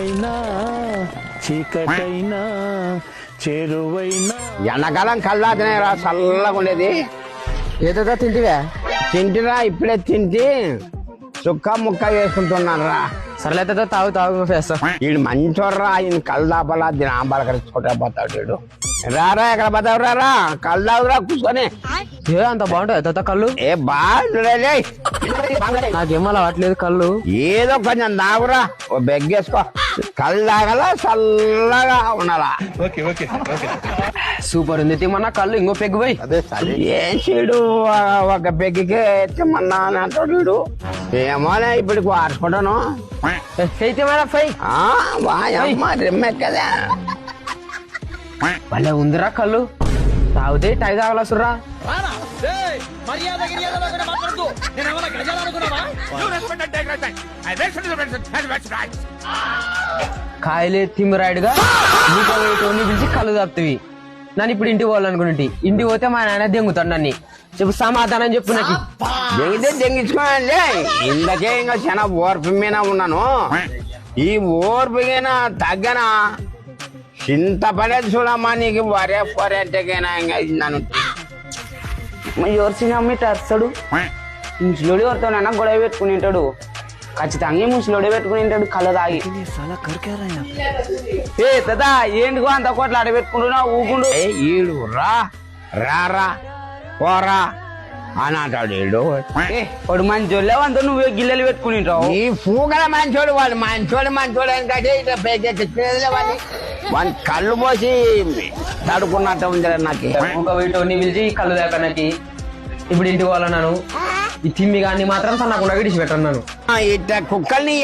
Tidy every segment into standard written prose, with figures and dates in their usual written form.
దూరమైనా చీకటైనా చేరువైనా. ఎండాకాలం కళ్ళాతనే రా చల్లగా ఉండేది. ఏదో తింటివే? తింటిరా, ఇప్పుడే తింటి చుక్క ముక్క వేసుకుంటున్నాను రా. సర్లేదో తాగు తాగు వేస్తా. వీడు మంచోడ్రా, ఈయన కళ్ళు దాపలా దినాంబాలకరించుకుంటా పోతాడు వీడు. రారా, ఎక్కడ పోతావు? రారా, కళ్ళు దావురా కూర్చొని. ఏ అంత బాగుంటాయి కళ్ళు? ఏ బాగుండే, నాకేం అలవాట్లేదు కళ్ళు. ఏదో కొంచెం దాగురా, ఓ బెగ్గేసుకో. కళ్ళు తాగల, చల్లగా ఉండాలా. సూపర్ ఉంది. తిమ్మన్నా కళ్ళు ఇంకో పెగ్గు పోయి. ఏం చేయడు, ఒక పెగ్గికే తిమ్మన్నా అని అంటాడు వీడు. ఏమోనే ఇప్పుడు వాడుకుంటాను. రెమ్మె కదా. భలే ఉందిరా కళ్ళు. తాగితే టై తాగలసురా. కాయలే తిమ్మిరాయుడుగా పిలిచి కళ్ళు తాపుతావి. నన్ను ఇప్పుడు ఇంటికి పోవాలనుకున్నట్టు. ఇంటికి పోతే మా నాయన దెంగుతాడు నన్ను. చెప్పు సమాధానం చెప్పు నాకు. దెంగితే దెంగించుకోవాలండి. ఇందకే ఇంకా చాలా ఓర్పు మీద ఉన్నాను. ఈ ఓర్పుకైనా తగ్గనా చింత పడేది చూడమ్మా నీకు. వరే పొరే అంటేకైనా ఇంకా నన్ను ఎవరు అమ్మి టర్స్తాడు. ముసలోడు ఎవరితోనైనా గొడవ పెట్టుకుని ఉంటాడు. ఖచ్చితంగా ముసలోడే పెట్టుకుని ఉంటాడు కళ్ళ తాగి. ఏ తదా ఏంటికో అంత కోట్ల ఆడ పెట్టుకుంటున్నావు? ఊకుండు. ఈడు రా రారా పోరా అని అంటాడు వీడు. వాడు మంచోళ్ళే అంత నువ్వే గిల్లెలు పెట్టుకుని ఉంటావు. ఈ పూగల మంచోడు వాడు. మంచోడు అంటే ఇట్లా వాళ్ళు వాడి కళ్ళు పోసి తడుకున్నట్టు ఉంది నాకు. ఒక వీటిని పిలిచి కళ్ళు దాకనకి ఇప్పుడు ఇంటికి పోవాలన్నాను. ఈ తిమ్మి కానీ మాత్రం తనకుండా విడిచిపెట్టన్నాను. ఇట్లా కుక్కల్ని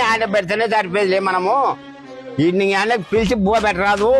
ఆడబెడితేనే సరిపోయేదిలే. మనము వీటిని పిలిచి బువ పెట్టరాదు.